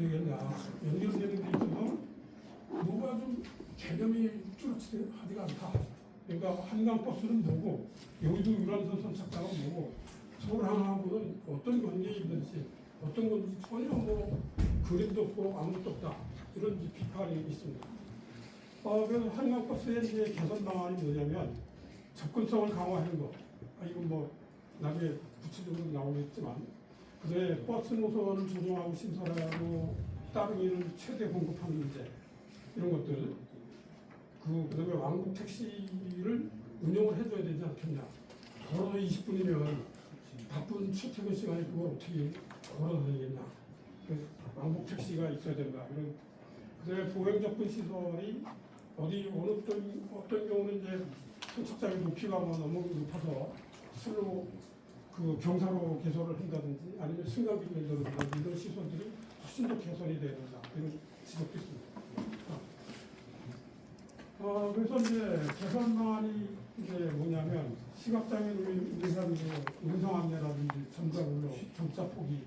되겠냐. 연결되는 데 있어서 뭐가 좀 개념이 뚜렷하지가 않다. 그러니까 한강버스는 뭐고 여의도 유람선 선착장은 뭐고 서울항하고는 어떤 관계가 있는지 어떤 건지 전혀 뭐 그림도 없고 아무것도 없다. 이런 비판이 있습니다. 그래서 한강버스의 이제 개선 방안이 뭐냐면 접근성을 강화하는 거. 이건 뭐 나중에 구체적으로 나오겠지만 그다음에 버스 노선을 조정하고 신설하고 따릉이를 최대 공급하는 문제 이런 것들 그다음에 왕복 택시를 운영을 해줘야 되지 않겠냐. 걸어서 20분이면 바쁜 출퇴근 시간에 그걸 어떻게 걸어서 다니겠냐. 왕복 택시가 있어야 된다. 그다음에 보행 접근 시설이 어떤 경우는 이제 선착장의 높이가 너무 높아서 슬로 경사로 개설을 한다든지 아니면 승강기 만들어든지 이런 시설들이 훨씬 더 개선이 돼야 된다. 이런 지적도 있습니다. 그래서 이제 개선 방안이 이제 뭐냐면 시각장애인 위한 음성 안내라든지 전자불로 점자 표기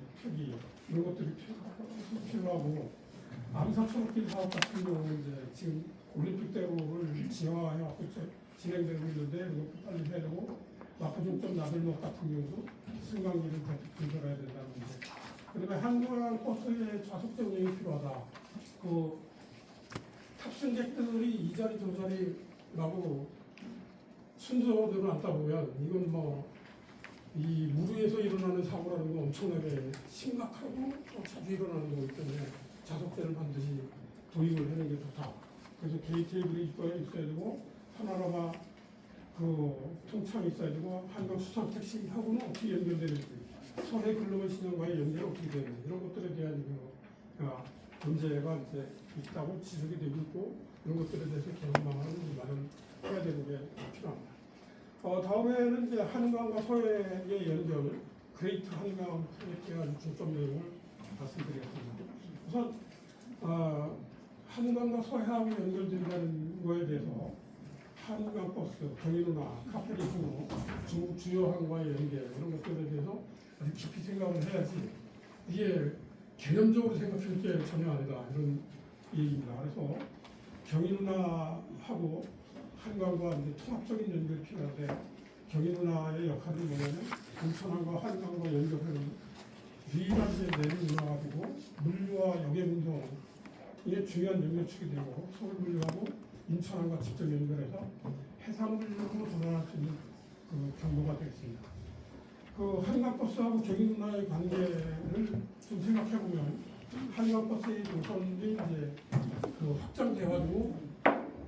이런 것들이 필요하고 암사초록길 사업 같은 경우는 이제 지금 올림픽대로를 지형화해갖고 진행되고 있는데 이것도 빨리 해야 되고 마포중점 나들목 같은 경우도 승강기를 건설해야 된다는 문제. 그다음에 한강 버스의 좌석적 운영이 필요하다. 탑승객들이 이 자리 저 자리라고 순서대로 앉다 보면 이건 뭐 이 무리에서 일어나는 사고라는 건 엄청나게 심각하고 또 자주 일어나는 거기 때문에 좌석대를 반드시 도입을 하는 게 좋다. 그래서 게이트 테이블이 있어야 되고 파노라마 통창이 있어야 되고 한강 수상 택시하고는 어떻게 연결되는지 서해 글로벌 신형과의 연결이 어떻게 되는지 이런 것들에 대한 문제가 이제 있다고 지적이 되고 있고 이런 것들에 대해서 개선 방안을 마련해야 되는 게 필요합니다. 다음에는 이제 한강과 서해의 연결, 그레이트 한강 프로젝트에 아주 중점 내용을 말씀드리겠습니다. 우선 한강과 서해하고 연결된다는 거에 대해서 한강버스, 경인호나 카페리 등으로 주요 항과의 연결 이런 것들에 대해서 아주 깊이 생각을 해야지 이게 개념적으로 생각할 게 전혀 아니다 이런 얘기입니다. 그래서 경인누나하고 한강과 이제 통합적인 연결이 필요한데 경인누나의 역할은 뭐냐면 인천항과 한강과 연결하는 유일한 이제 내륙 누나가 되고 물류와 역의 운송이 중요한 연결축이 되고 서울 물류하고 인천항과 직접 연결해서 해상 물류로 도달할 수 있는 경로가 되겠습니다. 한강버스하고 경인누나의 관계를 좀 생각해보면 한강버스의 노선이 이제 확장돼가지고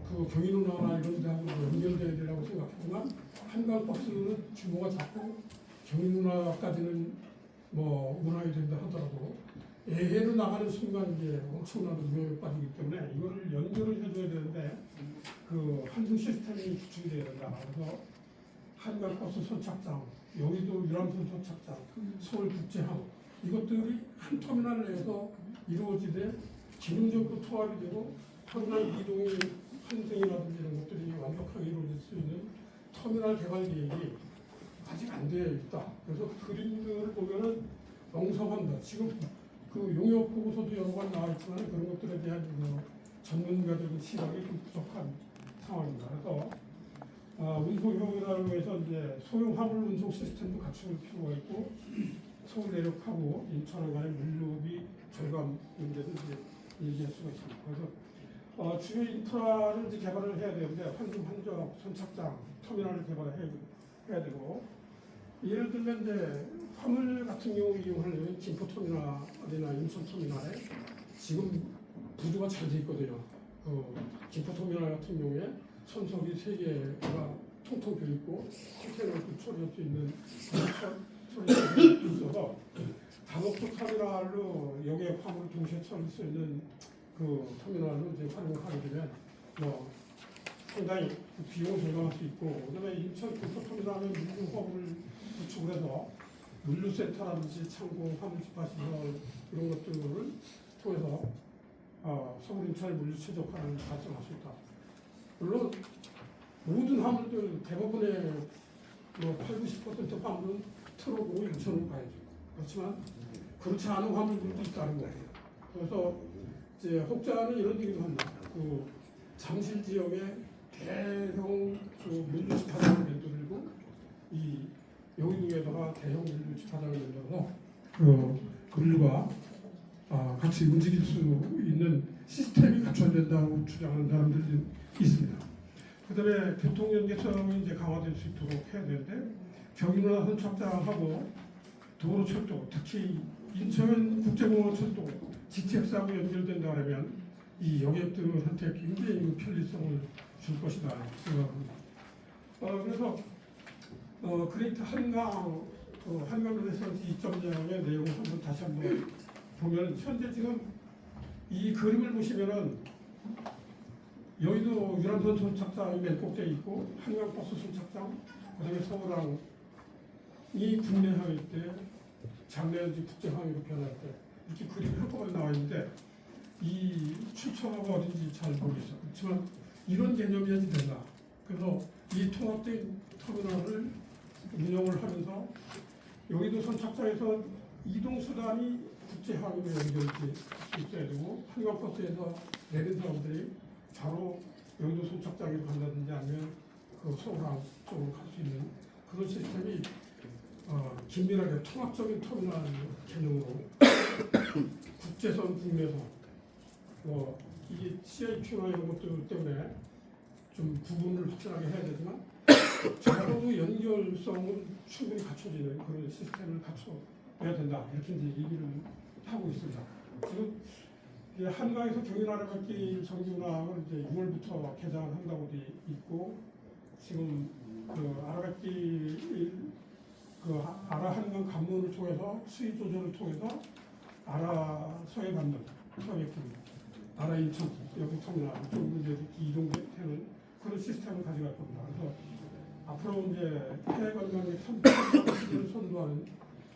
경인누나나 이런 데하고 연결돼야 되라고 생각하지만 한강버스는 규모가 작고 경인누나까지는 뭐 운항이 된다 하더라도 애해로 나가는 순간 이제 엄청난 위험에 빠지기 때문에 이거를 연결을 해줘야 되는데 환승 시스템이 구축이 돼야 된다. 그래서 한강버스 선착장, 여의도 유람선 선착장, 서울국제항 이것들이 한 터미널 내에서 이루어지되 기능적으로 통합이 되고 터미널 이동이 환승이라든지 이런 것들이 완벽하게 이루어질 수 있는 터미널 개발 계획이 아직 안 되어 있다. 그래서 그림들을 보면은 엉성합니다. 지금 용역 보고서도 여러 번 나와 있지만 그런 것들에 대한 전문가적인 시각이 좀 부족한 상황입니다. 그래서 운송 효율화를 위해서 이제 소형 화물 운송 시스템도 갖출 필요가 있고 서울 내륙하고 인천항 간의 물류비 절감 문제도 이제 얘기할 수가 있습니다. 그래서 주요 인프라를 이제 개발을 해야 되는데 환승 선착장 터미널을 개발해야 되고 예를 들면 이제 화물 같은 경우 이용하려면 김포터미널이나 인천터미널에 지금 구조가 잘 돼 있거든요. 김포터미널 같은 경우에 선석이 3개가 통통 비어 있고 컨테이너를 처리할 수 있는 처리가 있어서 다목적 터미널로 여기에 화물을 동시에 처리할 수 있는 터미널로 이제 활용을 하게 되면 상당히 비용을 절감할 수 있고 그다음에 인천 김포터미널은 물류 허브를 구축을 해서 물류센터라든지 창고, 화물 집합시설 이런 것들을 통해서 서울 인천의 물류 최적화를 달성할 수 있다. 물론 모든 화물들 대부분의 80~90% 화물은 트럭으로 인천으로 가야죠. 그렇지만 그렇지 않은 화물들도 있다는 거예요. 그래서 이제 혹자는 이런 얘기도 합니다. 그 잠실 지역에 대형 그 물류집화장을 만들고 이 여의도에다가 대형 물류집화장을 만들어서 그 물류가 같이 움직일 수 있는 시스템이 갖춰진다고 주장하는 사람들이 있습니다. 그다음에 교통 연계성이 이제 강화될 수 있도록 해야 되는데 경인운하 선착장하고 도로철도, 특히 인천 국제공항 철도, GTX하고 연결된다 그러면 이 여객들한테 굉장히 편리성을 줄 것이다 생각합니다. 그래서 그레이트 한강 한강 르네상스 2.0의 내용을 다시 한번 보면 현재 지금 이 그림을 보시면은 여의도 유람선 선착장이 맨 꼭대에 있고 한강버스 선착장, 그다음에 서울항이 국내항일 때 장래연지 국제항으로 변할 때 이렇게 그림이 한꺼번에 나와 있는데 이 출처가 어딘지 잘 모르겠어요. 그렇지만 이런 개념이어야 된다. 그래서 이 통합된 터미널을 운영을 하면서 여의도 선착장에서 이동수단이 국제항으로 연결될 수 있어야 되고 한강버스에서 내린 사람들이 바로 여의도 선착장에 간다든지 아니면 그 서울항 쪽으로 갈 수 있는 그런 시스템이 긴밀하게 통합적인 터미널 개념으로 국제선, 국내선 이게 CIQ나 이런 것들 때문에 좀 구분을 확실하게 해야 되지만 적어도 연결성은 충분히 갖춰지는 그런 시스템을 갖춰야 된다 이렇게 이제 얘기를 하고 있습니다. 지금 한강에서 경인 아라뱃길 정규운항을 이제 6월부터 개장을 한다고 돼 있고 지금 그 아라뱃길 그 아라 한강 관문을 통해서 수위 조절을 통해서 아라 서해 반도 서해길 아라 인천 여기 터미널 쪽으로 이제 이동되는 그런 시스템을 가져갈 겁니다. 그래서 앞으로 이제 해외 관광객 선도를 선도하는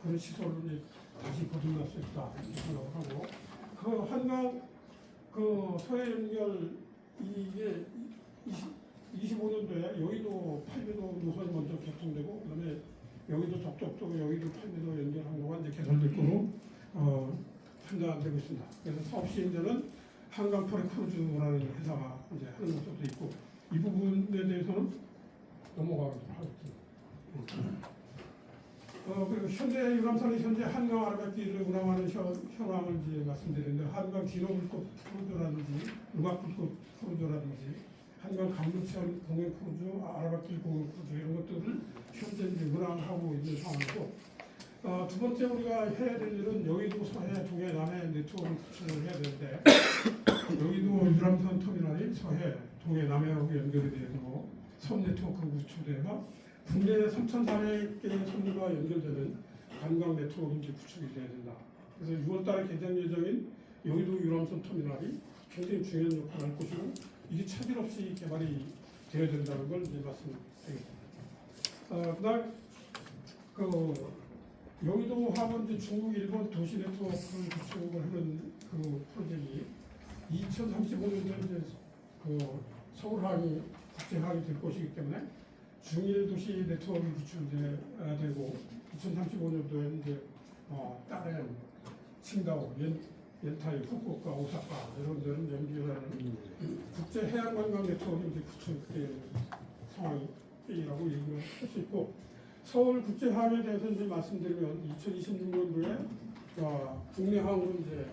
그런 시설을 이제 다시 거듭날 수 있다 이렇게 생각을 하고. 그 한강 그 서해 연결 이게 25년도에 여의도 8m 노선이 먼저 개통되고 그다음에 여의도 적적도 여의도 8m 연결 항로가 이제 개설될 거로 판단되고 있습니다. 그래서 사업 시행자는 한강 포레 크루즈라는 회사가 이제 하는 것도 있고 이 부분에 대해서는 넘어가도록 하겠습니다. 그리고 현재 유람선이 현재 한강 아라뱃길을 운항하는 현황을 이제 말씀드리는데 한강 진호불꽃 크루즈라든지 음악불꽃 크루즈라든지 한강 감문천 공연 크루즈, 아라뱃길 공연 크루즈 이런 것들을 현재 이제 운항하고 있는 상황이고 두 번째 우리가 해야 될 일은 여의도 서해 동해 남해 네트워크 구축을 해야 되는데 여의도 유람선 터미널이 서해 동해 남해하고 연결이 되고 선 네트워크 구축돼서 국내 3,400개의 선로가 연결되는 관광 네트워크 이제 구축이 돼야 된다. 그래서 6월달에 개장 예정인 여의도 유람선 터미널이 굉장히 중요한 역할을 할 것이고 이게 차질 없이 개발이 되어야 된다는 걸 이제 말씀드리겠습니다. 그다음 여의도하고 이제 중국, 일본 도시 네트워크를 구축을 하는 그 프로젝트이 2035년도에 이제 서울항이 국제항이 될 것이기 때문에 중일 도시 네트워크 구축돼야 되고 2035년도에 이제 다른 칭다오, 옌타이, 후쿠오카, 오사카 이런 데는 연결하는 국제 해양 관광 네트워크 이제 구축될 상황이라고 얘기를 할 수 있고 서울 국제항에 대해서 이제 말씀드리면 2026년도에 국내항으로 이제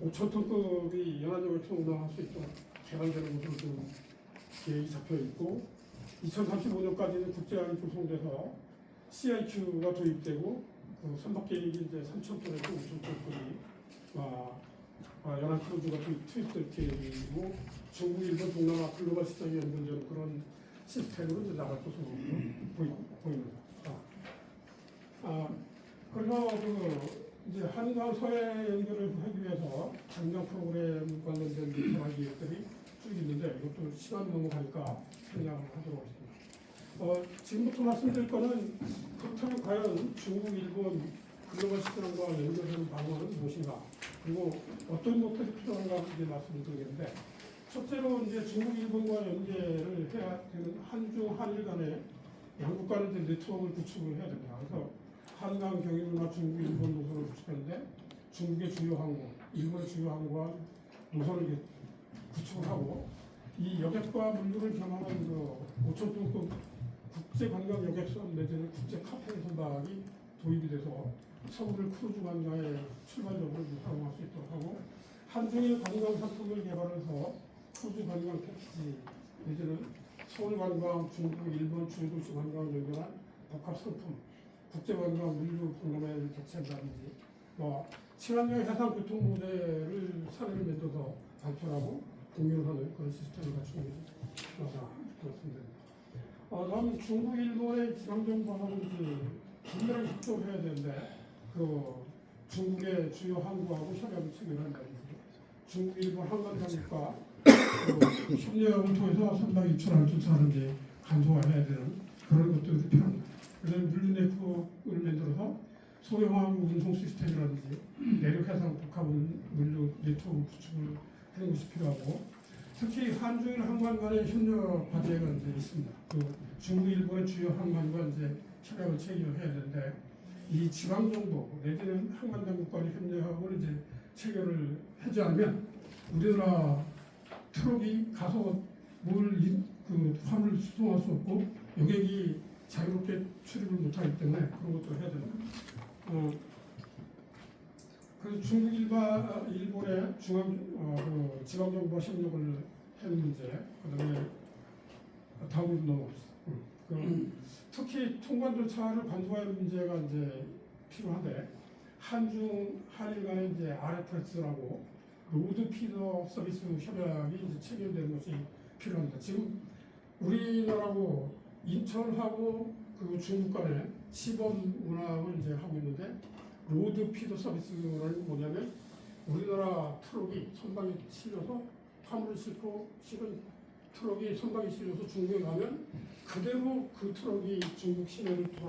5,000톤급이 연안역을 운항할 수 있도록 개발되는 것으로 좀 계획이 잡혀 있고 2035년까지는 국제항이 조성돼서 CIQ가 도입되고 그 선박계획이 이제 3,000톤에서 5,000톤급이 연안 크루즈가 투입될 계획이고 중국, 일본, 동남아 글로벌 시장에 연결되는 그런 시스템으로 이제 나갈 것으로 보입니다. 그래서 이제 한강 서해 연결을 하기 위해서 관광 프로그램 관련된 개발 계획들이 쭉 있는데 이것도 시간 넘어가니까 생략을 하도록 하겠습니다. 지금부터 말씀드릴 거는 그렇다면 과연 중국, 일본 글로벌 시장과 연결되는 방안은 무엇인가 그리고 어떤 것들이 필요한가 이제 말씀을 드리겠는데 첫째로 이제 중국, 일본과 연계를 해야 되는 한중, 한일 간의 양국 간의 네트워크를 구축을 해야 됩니다. 그래서 한강, 경인운하, 중국, 일본 노선을 구축하는데 중국의 주요 항로, 일본의 주요 항구와 노선을 이제 구축을 하고 이 여객과 물류를 겸하는 그 5,000톤급 국제관광 여객선 내지는 국제 카페 선박이 도입이 돼서 서울을 크루즈 관광에 출발적으로 활용할 수 있도록 하고 한중일 관광 상품을 개발해서 크루즈 관광 패키지 내지는 서울 관광, 중국, 일본 주요 도시 관광을 연결한 복합 상품, 국제 관광 물류 박람회를 개최한다든지 뭐 친환경 해상 교통 모델을 사례를 만들어서 발표하고 공유하는 그런 시스템을 갖추는 게 필요하다 그렇습니다. 다음 중국, 일본의 지방정부하고 이제 긴밀하게 협조를 해야 되는데 그 중국의 주요 항구하고 협약을 체결한다든지 중국, 일본 한간 상국과 협력을 통해서 선박 유출을 쫓아하는데 간소화해야 되는 그런 것들이 필요합니다. 그래서 물류 네트워크를 만들어서 소형항 운송 시스템이라든지 내륙 해상 복합 물류 네트워크 구축을 하는 것이 필요하고 특히 한중일 항만 간의 협력 과제가 이제 있습니다. 그 중국, 일본의 주요 항만과 이제 협약을 체결해야 되는데 이 지방 정부 내지는 항만 당국 간의 협력을 이제 체결을 하지 않으면 우리나라 트럭이 가서 그 화물을 수송할 수 없고 여객이 자유롭게 출입을 못하기 때문에 그런 것도 해야 됩니다. 그래서 중국, 일본의 그 지방정부와 협력을 하는 문제, 그다음에 다음으로 넘어가겠습니다. 특히 통관 절차를 간소화하는 문제가 이제 필요한데 한일 간의 이제 RFS라고 로드 피더 서비스 협약이 이제 체결되는 것이 필요합니다. 지금 우리나라하고 인천하고 그 중국 간에 시범 운항을 이제 하고 있는데 로드 피더 서비스는 뭐냐면 우리나라 트럭이 선박에 실려서 화물을 싣고 실은 트럭이 선박에 실려서 중국에 가면 그대로 그 트럭이 중국 시내를 통한